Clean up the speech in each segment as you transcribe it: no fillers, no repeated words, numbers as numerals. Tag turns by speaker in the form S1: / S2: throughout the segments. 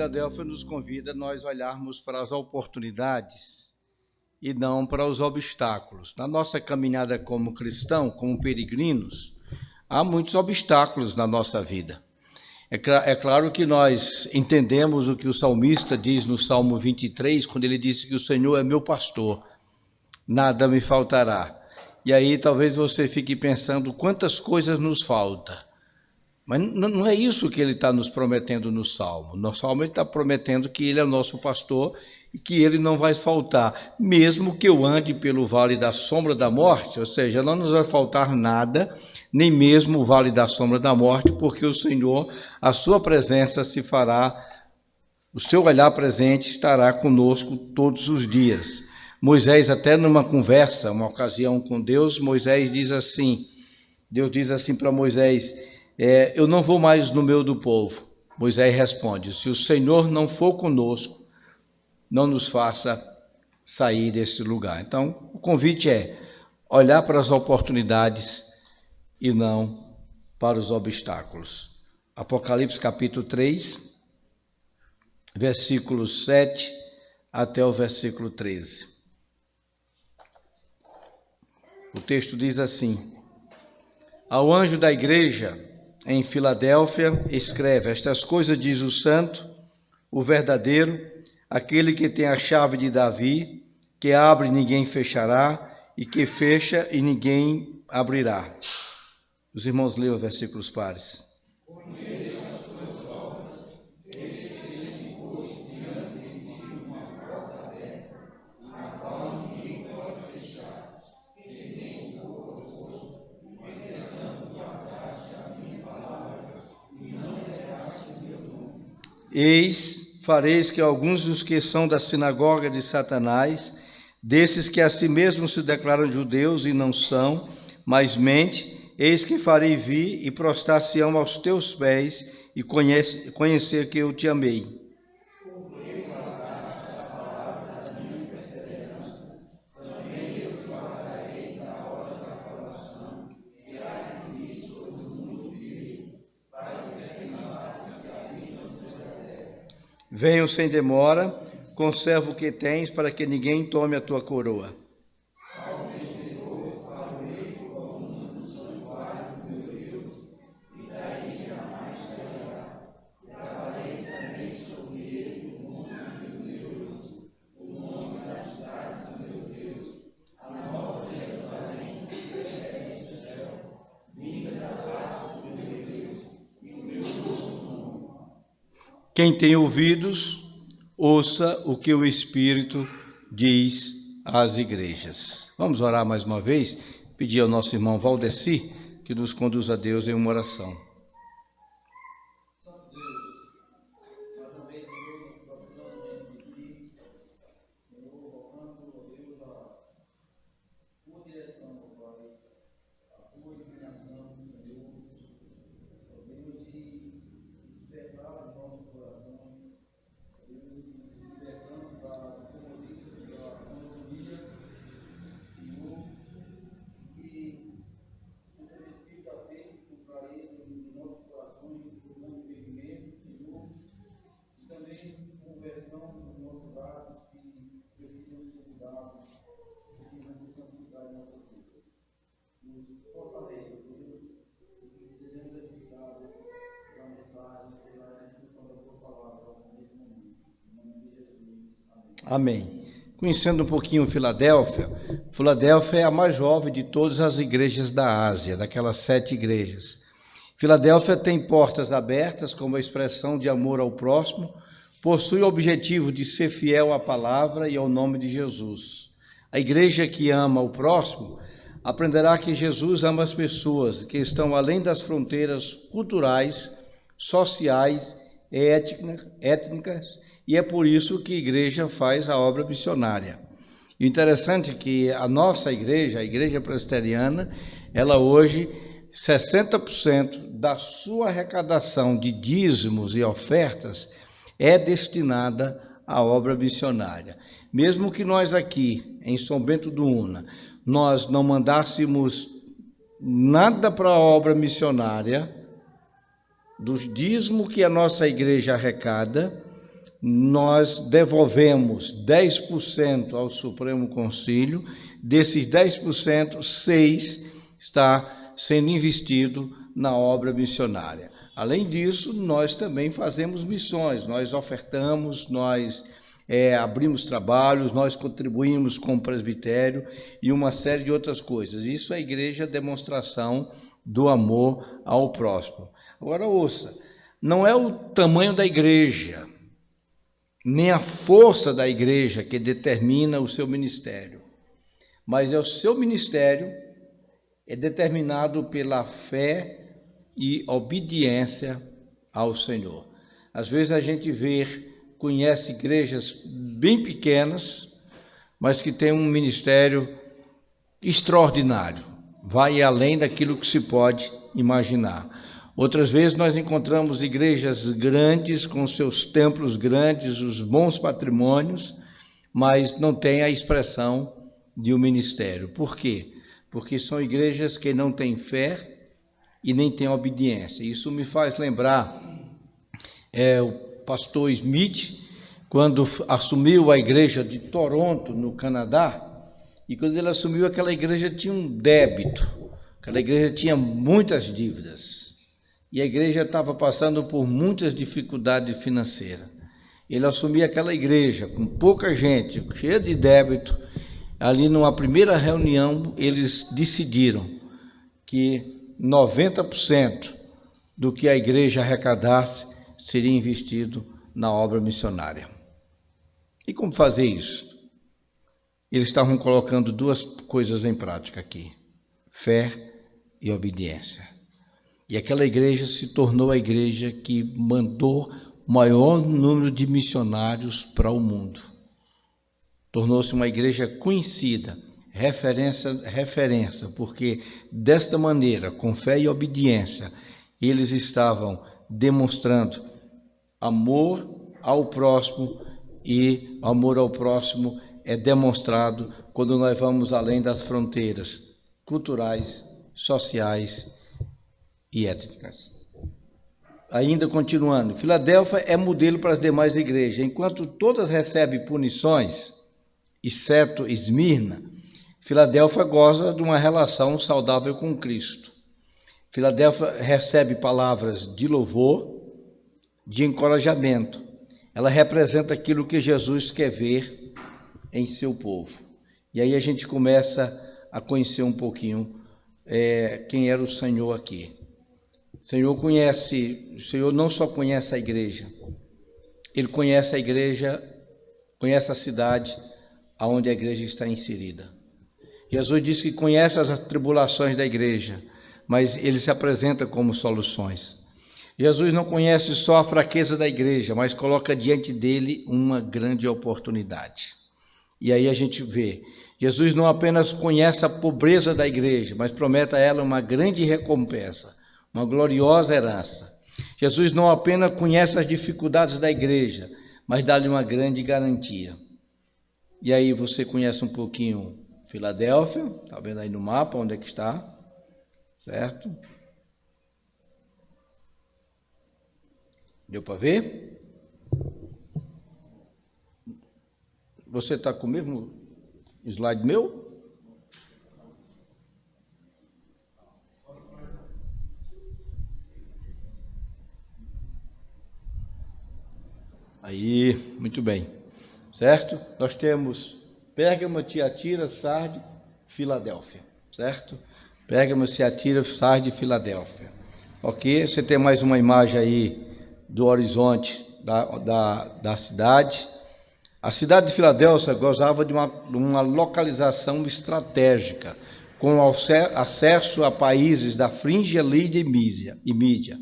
S1: Filadélfia nos convida a nós olharmos para as oportunidades e não para os obstáculos. Na nossa caminhada como cristão, como peregrinos, há muitos obstáculos na nossa vida. É claro que nós entendemos o que o salmista diz no Salmo 23, quando ele disse que o Senhor é meu pastor, nada me faltará. E aí talvez você fique pensando quantas coisas nos faltam. Mas não é isso que ele está nos prometendo no Salmo. No Salmo ele está prometendo que ele é o nosso pastor e que ele não vai faltar. Mesmo que eu ande pelo vale da sombra da morte, ou seja, não nos vai faltar nada, nem mesmo o vale da sombra da morte, porque o Senhor, a sua presença se fará, o seu olhar presente estará conosco todos os dias. Moisés, até numa conversa, uma ocasião com Deus, Deus diz assim para Moisés, eu não vou mais no meio do povo. Moisés responde, se o Senhor não for conosco, não nos faça sair desse lugar. Então, o convite é olhar para as oportunidades e não para os obstáculos. Apocalipse capítulo 3, versículos 7 até o versículo 13. O texto diz assim, ao anjo da igreja em Filadélfia, escreve, estas coisas diz o santo, o verdadeiro, aquele que tem a chave de Davi, que abre e ninguém fechará, e que fecha e ninguém abrirá. Os irmãos leiam os versículos pares. Eis, fareis que alguns dos que são da sinagoga de Satanás, desses que a si mesmos se declaram judeus e não são, mas mente, eis que farei vir e prostrar-se-ão aos teus pés e conhecer que eu te amei. Venho sem demora, conserva o que tens, para que ninguém tome a tua coroa. Quem tem ouvidos, ouça o que o Espírito diz às igrejas. Vamos orar mais uma vez, pedir ao nosso irmão Valdeci que nos conduza a Deus em uma oração. Amém. Conhecendo um pouquinho Filadélfia é a mais jovem de todas as igrejas da Ásia, daquelas 7 igrejas. Filadélfia tem portas abertas como expressão de amor ao próximo, possui o objetivo de ser fiel à palavra e ao nome de Jesus. A igreja que ama o próximo aprenderá que Jesus ama as pessoas que estão além das fronteiras culturais, sociais e étnicas, e é por isso que a igreja faz a obra missionária. E o interessante é que a nossa igreja, a igreja presbiteriana, ela hoje, 60% da sua arrecadação de dízimos e ofertas é destinada à obra missionária. Mesmo que nós aqui, em São Bento do Una, nós não mandássemos nada para a obra missionária, dos dízimos que a nossa igreja arrecada, nós devolvemos 10% ao Supremo Concílio. Desses 10%, 6% está sendo investido na obra missionária. Além disso, nós também fazemos missões, nós ofertamos, nós abrimos trabalhos, nós contribuímos com o presbitério e uma série de outras coisas. Isso é a igreja, demonstração do amor ao próximo. Agora ouça, não é o tamanho da igreja, nem a força da igreja que determina o seu ministério, mas é o seu ministério é determinado pela fé e obediência ao Senhor. Às vezes a gente conhece igrejas bem pequenas, mas que têm um ministério extraordinário, vai além daquilo que se pode imaginar. Outras vezes nós encontramos igrejas grandes, com seus templos grandes, os bons patrimônios, mas não tem a expressão de um ministério. Por quê? Porque são igrejas que não têm fé e nem têm obediência. Isso me faz lembrar o pastor Smith, quando assumiu a igreja de Toronto, no Canadá, e quando ele assumiu, aquela igreja tinha um débito, aquela igreja tinha muitas dívidas, e a igreja estava passando por muitas dificuldades financeiras. Ele assumiu aquela igreja com pouca gente, cheia de débito. Ali numa primeira reunião, eles decidiram que 90% do que a igreja arrecadasse seria investido na obra missionária. E como fazer isso? Eles estavam colocando duas coisas em prática aqui: fé e obediência. E aquela igreja se tornou a igreja que mandou o maior número de missionários para o mundo. Tornou-se uma igreja conhecida, referência, porque desta maneira, com fé e obediência, eles estavam demonstrando amor ao próximo, e amor ao próximo é demonstrado quando nós vamos além das fronteiras culturais, sociais e étnicas. Ainda continuando, Filadélfia é modelo para as demais igrejas. Enquanto todas recebem punições, exceto Esmirna, Filadélfia goza de uma relação saudável com Cristo. Filadélfia recebe palavras de louvor, de encorajamento. Ela representa aquilo que Jesus quer ver em seu povo. E aí a gente começa a conhecer um pouquinho quem era o Senhor aqui. O Senhor não só conhece a igreja, Ele conhece a igreja, conhece a cidade aonde a igreja está inserida. Jesus disse que conhece as tribulações da igreja, mas Ele se apresenta como soluções. Jesus não conhece só a fraqueza da igreja, mas coloca diante dele uma grande oportunidade. E aí a gente vê, Jesus não apenas conhece a pobreza da igreja, mas promete a ela uma grande recompensa, uma gloriosa herança. Jesus não apenas conhece as dificuldades da igreja, mas dá-lhe uma grande garantia. E aí você conhece um pouquinho Filadélfia, está vendo aí no mapa onde é que está, certo? Deu para ver? Você está com o mesmo slide meu? Aí, muito bem, certo? Nós temos Pérgamo, Tiatira, Sarde, Filadélfia, certo? Pérgamo, Tiatira, Sarde, Filadélfia. Ok? Você tem mais uma imagem aí do horizonte da cidade. A cidade de Filadélfia gozava de uma localização estratégica, com acesso a países da Frígia, Lídia e Mídia.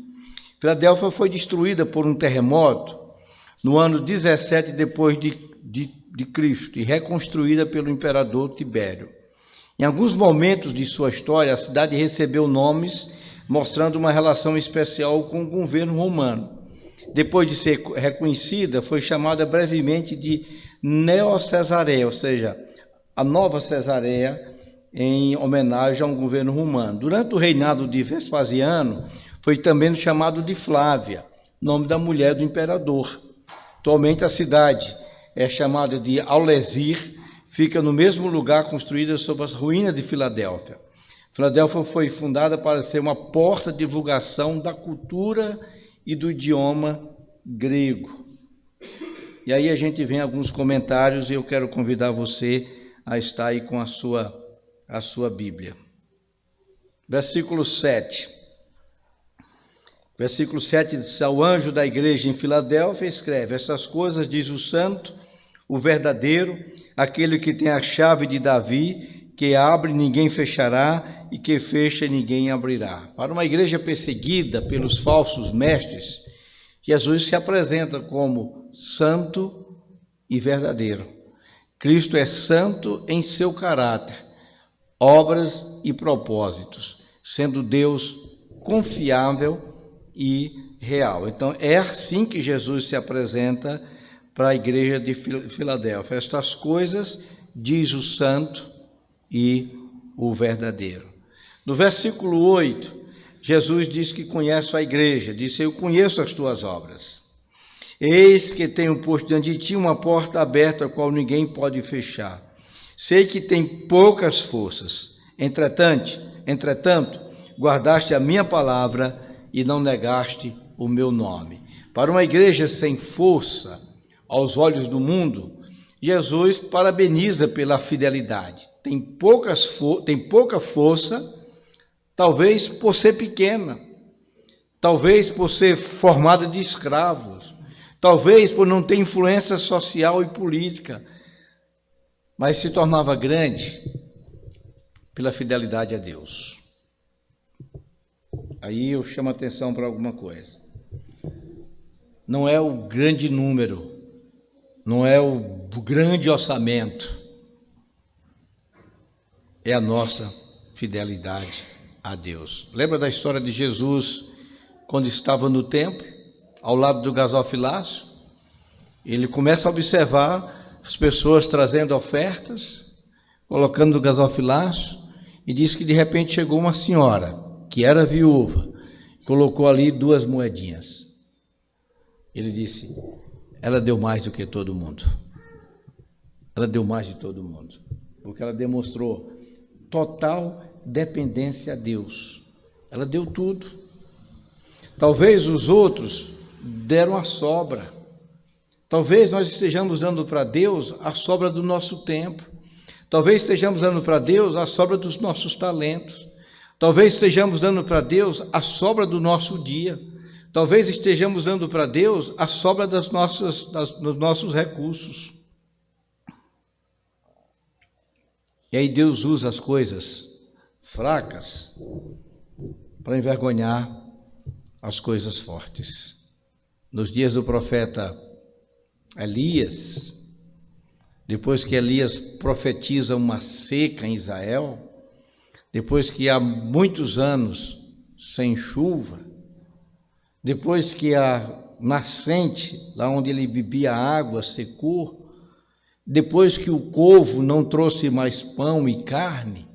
S1: Filadélfia foi destruída por um terremoto no ano 17 depois de Cristo e reconstruída pelo imperador Tibério. Em alguns momentos de sua história, a cidade recebeu nomes mostrando uma relação especial com o governo romano. Depois de ser reconhecida, foi chamada brevemente de Neo-Cesareia, ou seja, a Nova Cesareia, em homenagem ao governo romano. Durante o reinado de Vespasiano, foi também chamado de Flávia, nome da mulher do imperador. Atualmente a cidade é chamada de Aulesir, fica no mesmo lugar construída sobre as ruínas de Filadélfia. Filadélfia foi fundada para ser uma porta de divulgação da cultura e do idioma grego. E aí a gente vem alguns comentários e eu quero convidar você a estar aí com a sua Bíblia. Versículo 7. Versículo 7 diz: ao anjo da igreja em Filadélfia escreve: essas coisas diz o santo, o verdadeiro, aquele que tem a chave de Davi, que abre ninguém fechará, e que fecha ninguém abrirá. Para uma igreja perseguida pelos falsos mestres, Jesus se apresenta como santo e verdadeiro. Cristo é santo em seu caráter, obras e propósitos, sendo Deus confiável e real. Então, é assim que Jesus se apresenta para a igreja de Filadélfia. Estas coisas diz o santo e o verdadeiro. No versículo 8, Jesus diz que conhece a igreja, disse: eu conheço as tuas obras. Eis que tenho posto diante de ti uma porta aberta, a qual ninguém pode fechar. Sei que tem poucas forças. Entretanto, guardaste a minha palavra e não negaste o meu nome. Para uma igreja sem força, aos olhos do mundo, Jesus parabeniza pela fidelidade. Tem pouca força, talvez por ser pequena, talvez por ser formada de escravos, talvez por não ter influência social e política, mas se tornava grande pela fidelidade a Deus. Aí eu chamo a atenção para alguma coisa. Não é o grande número, não é o grande orçamento, é a nossa fidelidade a Deus. Lembra da história de Jesus quando estava no templo, ao lado do gasofilácio? Ele começa a observar as pessoas trazendo ofertas, colocando no gasofilácio, e diz que de repente chegou uma senhora que era viúva, colocou ali 2 moedinhas. Ele disse: ela deu mais do que todo mundo. Ela deu mais de todo mundo, porque ela demonstrou total dependência a Deus. Ela deu tudo. Talvez os outros deram a sobra. Talvez nós estejamos dando para Deus a sobra do nosso tempo. Talvez estejamos dando para Deus a sobra dos nossos talentos. Talvez estejamos dando para Deus a sobra do nosso dia. Talvez estejamos dando para Deus a sobra dos nossos recursos. E aí Deus usa as coisas fracas para envergonhar as coisas fortes. Nos dias do profeta Elias, depois que Elias profetiza uma seca em Israel, depois que há muitos anos sem chuva, depois que a nascente, lá onde ele bebia água, secou, depois que o povo não trouxe mais pão e carne,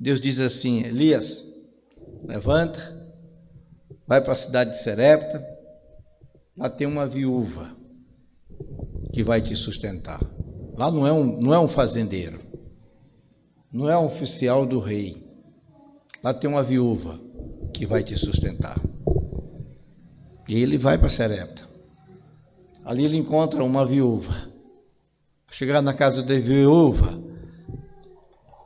S1: Deus diz assim: Elias, levanta, vai para a cidade de Serepta, lá tem uma viúva que vai te sustentar. Lá não é um fazendeiro, não é um oficial do rei, lá tem uma viúva que vai te sustentar. E ele vai para Serepta. Ali ele encontra uma viúva. Chegar na casa da viúva,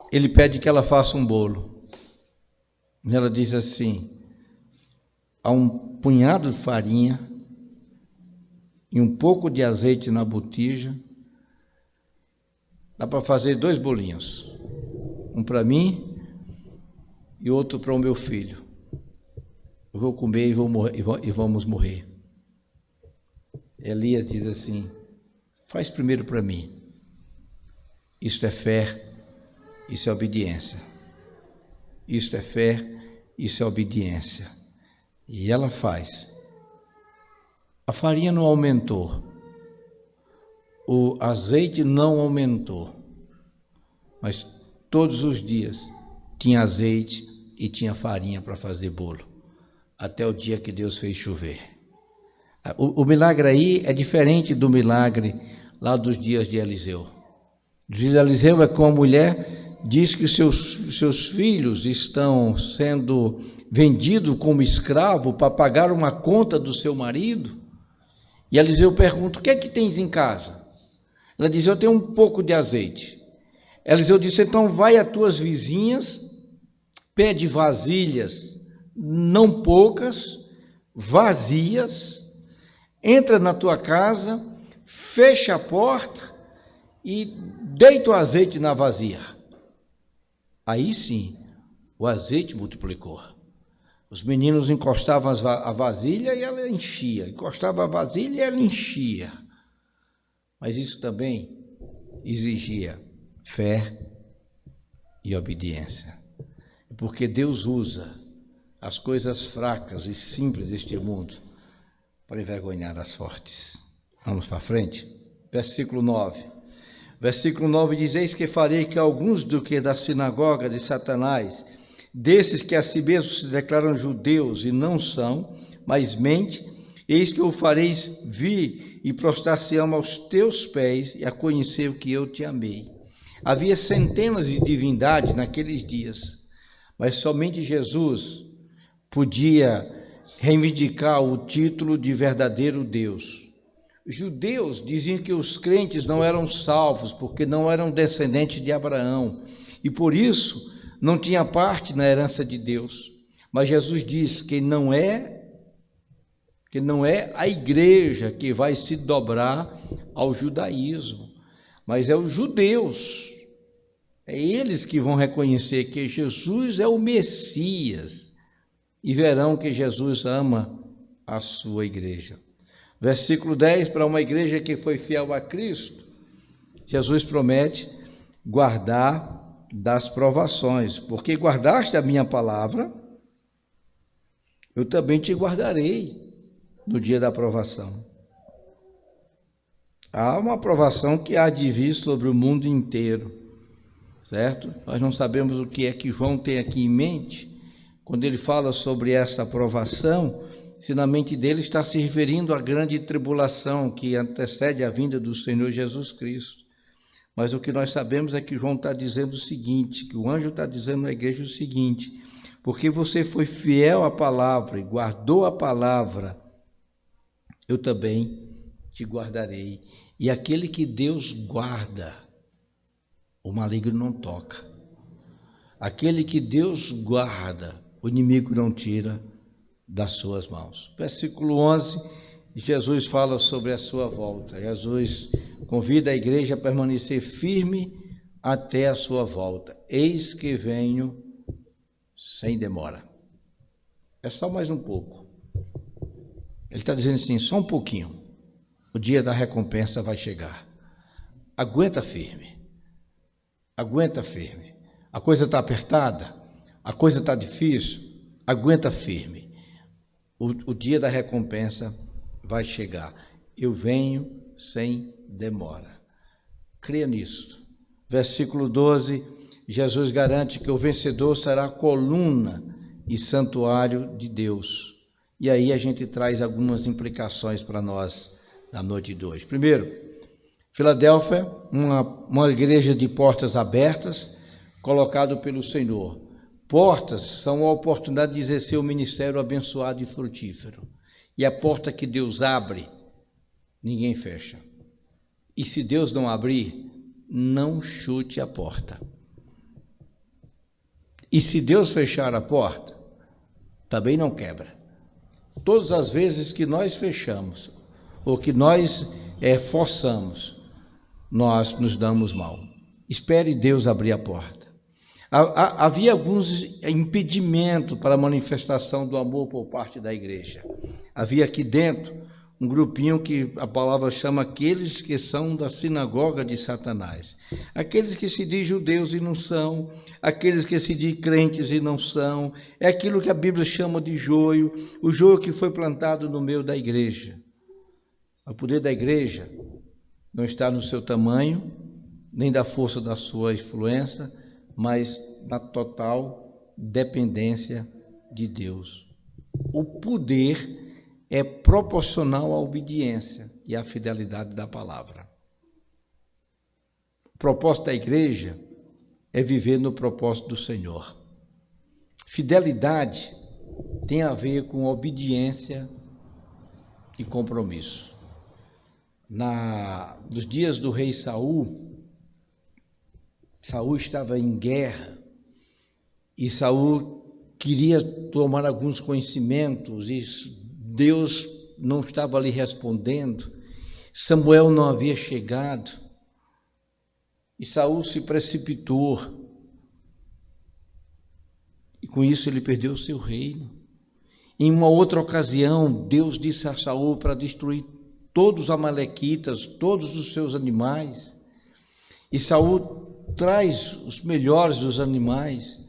S1: ele pede que ela faça um bolo. E ela diz assim: há um punhado de farinha e um pouco de azeite na botija, dá para fazer 2 bolinhos, um para mim e outro para o meu filho. Eu vou comer e vamos morrer. Elias diz assim: faz primeiro para mim. Isto é fé, isso é obediência. Isto é fé, isso é obediência. E ela faz. A farinha não aumentou, o azeite não aumentou, mas todos os dias tinha azeite e tinha farinha para fazer bolo, até o dia que Deus fez chover. O milagre aí é diferente do milagre lá dos dias de Eliseu. Os dias de Eliseu é com a mulher diz que seus filhos estão sendo vendidos como escravo para pagar uma conta do seu marido. E Eliseu pergunta: o que é que tens em casa? Ela diz: eu tenho um pouco de azeite. Eliseu disse: então vai às tuas vizinhas, pede vasilhas, não poucas, vazias, entra na tua casa, fecha a porta e deita o azeite na vasilha. Aí sim, o azeite multiplicou. Os meninos encostavam a vasilha e ela enchia, encostava a vasilha e ela enchia. Mas isso também exigia fé e obediência, porque Deus usa as coisas fracas e simples deste mundo para envergonhar as fortes. Vamos para frente? Versículo 9. Versículo 9 diz: eis que farei que alguns do que da sinagoga de Satanás, desses que a si mesmos se declaram judeus e não são, mas mente, eis que o fareis vir e prostrar-se-ão aos teus pés e a conhecer o que eu te amei. Havia centenas de divindades naqueles dias, mas somente Jesus podia reivindicar o título de verdadeiro Deus. Os judeus diziam que os crentes não eram salvos porque não eram descendentes de Abraão e por isso não tinha parte na herança de Deus. Mas Jesus diz que não é a igreja que vai se dobrar ao judaísmo, mas é os judeus. É eles que vão reconhecer que Jesus é o Messias e verão que Jesus ama a sua igreja. Versículo 10, para uma igreja que foi fiel a Cristo, Jesus promete guardar das provações, porque guardaste a minha palavra, eu também te guardarei no dia da provação. Há uma provação que há de vir sobre o mundo inteiro, certo? Nós não sabemos o que é que João tem aqui em mente, quando ele fala sobre essa provação, se na mente dele está se referindo à grande tribulação que antecede a vinda do Senhor Jesus Cristo. Mas o que nós sabemos é que João está dizendo o seguinte, que o anjo está dizendo à igreja o seguinte: porque você foi fiel à palavra e guardou a palavra, eu também te guardarei. E aquele que Deus guarda, o maligno não toca. Aquele que Deus guarda, o inimigo não tira das suas mãos. Versículo 11, Jesus fala sobre a sua volta. Jesus convida a igreja a permanecer firme até a sua volta. Eis que venho sem demora. É só mais um pouco. Ele está dizendo assim, só um pouquinho. O dia da recompensa vai chegar. Aguenta firme. Aguenta firme. A coisa está apertada, a coisa está difícil. Aguenta firme. O dia da recompensa vai chegar. Eu venho sem demora. Creia nisso. Versículo 12, Jesus garante que o vencedor será coluna e santuário de Deus. E aí a gente traz algumas implicações para nós na noite de hoje. Primeiro, Filadélfia, uma igreja de portas abertas, colocado pelo Senhor. Portas são a oportunidade de exercer o ministério abençoado e frutífero. E a porta que Deus abre, ninguém fecha. E se Deus não abrir, não chute a porta. E se Deus fechar a porta, também não quebra. Todas as vezes que nós fechamos, ou que nós forçamos, nós nos damos mal. Espere Deus abrir a porta. Havia alguns impedimentos para a manifestação do amor por parte da igreja. Havia aqui dentro um grupinho que a palavra chama aqueles que são da sinagoga de Satanás. Aqueles que se dizem judeus e não são, aqueles que se dizem crentes e não são. É aquilo que a Bíblia chama de joio, o joio que foi plantado no meio da igreja. O poder da igreja não está no seu tamanho, nem da força da sua influência, mas na total dependência de Deus. O poder é proporcional à obediência e à fidelidade da palavra. O propósito da igreja é viver no propósito do Senhor. Fidelidade tem a ver com obediência e compromisso. Nos dias do rei Saul, Saul estava em guerra e Saul queria tomar alguns conhecimentos e Deus não estava lhe respondendo. Samuel não havia chegado e Saul se precipitou e com isso ele perdeu o seu reino. Em uma outra ocasião, Deus disse a Saul para destruir todos os amalequitas, todos os seus animais. E Saul traz os melhores dos animais.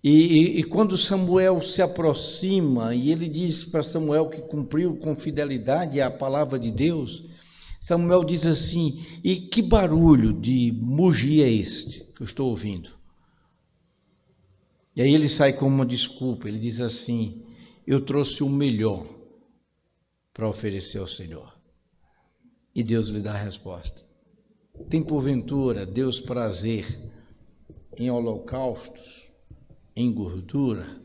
S1: E quando Samuel se aproxima, e ele diz para Samuel que cumpriu com fidelidade a palavra de Deus, Samuel diz assim: e que barulho de mugir é este que eu estou ouvindo? E aí ele sai com uma desculpa, ele diz assim: eu trouxe o melhor para oferecer ao Senhor. E Deus lhe dá a resposta. Tem porventura Deus prazer em holocaustos, em gordura,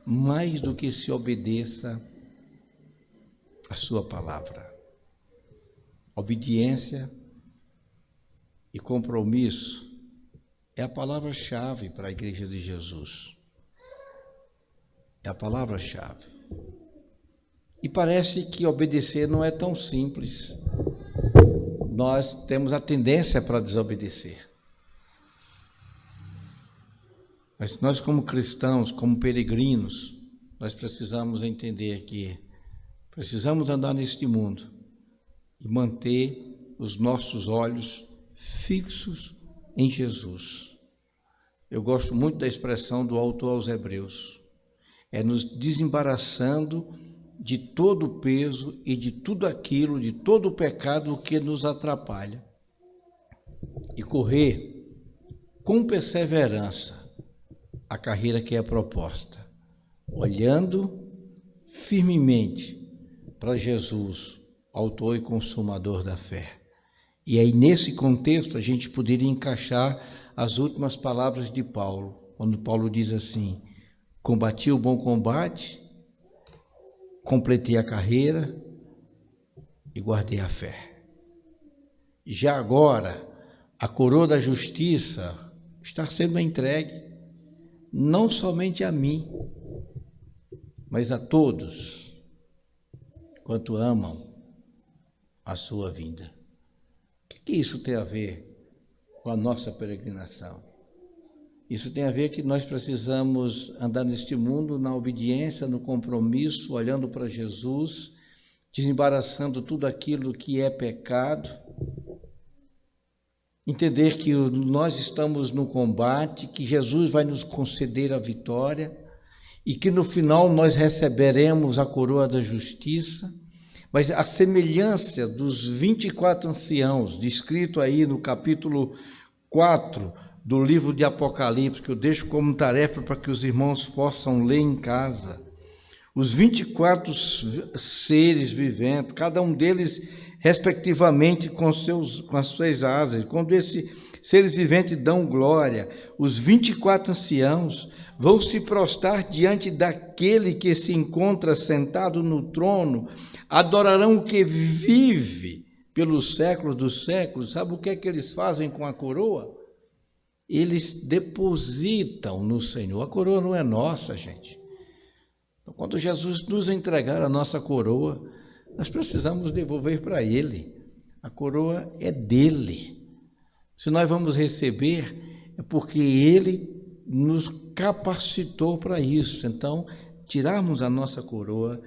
S1: mais do que se obedeça a sua palavra? Obediência e compromisso é a palavra-chave para a Igreja de Jesus. É a palavra-chave. E parece que obedecer não é tão simples. Nós temos a tendência para desobedecer. Mas nós, como cristãos, como peregrinos, nós precisamos entender que precisamos andar neste mundo e manter os nossos olhos fixos em Jesus. Eu gosto muito da expressão do autor aos Hebreus. É nos desembaraçando de todo o peso e de tudo aquilo, de todo o pecado que nos atrapalha. E correr com perseverança a carreira que é proposta, olhando firmemente para Jesus, autor e consumador da fé. E aí, nesse contexto, a gente poderia encaixar as últimas palavras de Paulo, quando Paulo diz assim: combati o bom combate, completei a carreira e guardei a fé. Já agora, a coroa da justiça está sendo entregue, não somente a mim, mas a todos quanto amam a sua vinda. O que isso tem a ver com a nossa peregrinação? Isso tem a ver que nós precisamos andar neste mundo na obediência, no compromisso, olhando para Jesus, desembaraçando tudo aquilo que é pecado, entender que nós estamos no combate, que Jesus vai nos conceder a vitória e que no final nós receberemos a coroa da justiça. Mas a semelhança dos 24 anciãos, descrito aí no capítulo 4 do livro de Apocalipse, que eu deixo como tarefa para que os irmãos possam ler em casa. Os 24 seres viventes, cada um deles respectivamente com as suas asas. Quando esses seres viventes dão glória, os 24 anciãos vão se prostrar diante daquele que se encontra sentado no trono, adorarão o que vive pelos séculos dos séculos. Sabe o que é que eles fazem com a coroa? Eles depositam no Senhor. A coroa não é nossa, gente. Então, quando Jesus nos entregar a nossa coroa, nós precisamos devolver para Ele. A coroa é dele. Se nós vamos receber, é porque Ele nos capacitou para isso. Então, tirarmos a nossa coroa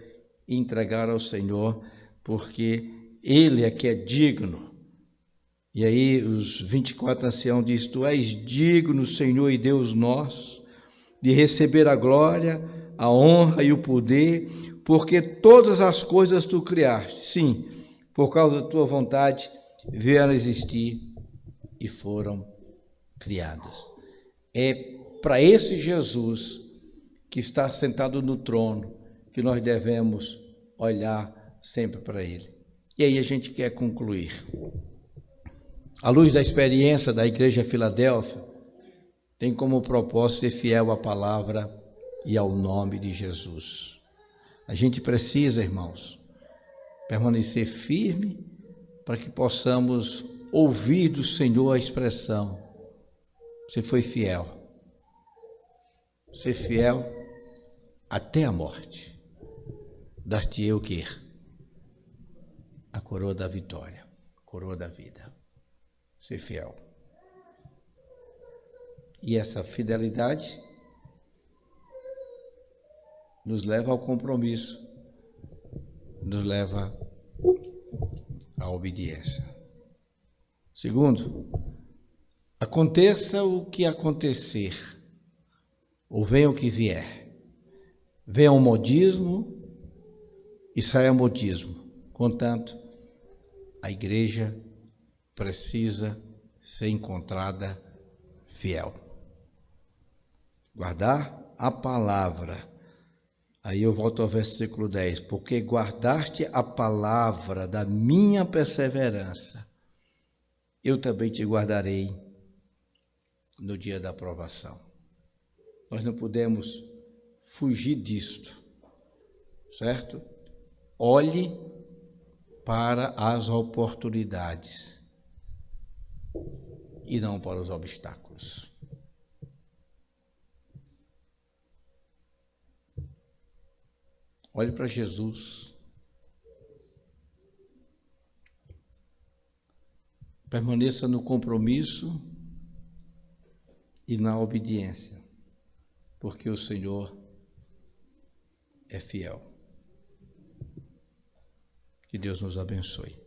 S1: e entregar ao Senhor, porque Ele é que é digno. E aí os 24 anciãos dizem: tu és digno, Senhor e Deus nosso, de receber a glória, a honra e o poder, porque todas as coisas tu criaste. Sim, por causa da tua vontade vieram a existir e foram criadas. É para esse Jesus que está sentado no trono que nós devemos olhar sempre para Ele. E aí a gente quer concluir. À luz da experiência da Igreja Filadélfia, tem como propósito ser fiel à palavra e ao nome de Jesus. A gente precisa, irmãos, permanecer firme para que possamos ouvir do Senhor a expressão: você foi fiel. Ser fiel até a morte. Dar-te-ei o quê? A coroa da vitória, a coroa da vida. Ser fiel. E essa fidelidade nos leva ao compromisso, nos leva à obediência. Segundo, aconteça o que acontecer, ou venha o que vier, venha o modismo e saia o modismo. Contanto, a igreja precisa ser encontrada fiel. Guardar a palavra. Aí eu volto ao versículo 10. Porque guardaste a palavra da minha perseverança, eu também te guardarei no dia da provação. Nós não podemos fugir disto, certo? Olhe para as oportunidades e não para os obstáculos. Olhe para Jesus. Permaneça no compromisso e na obediência, porque o Senhor é fiel. Que Deus nos abençoe.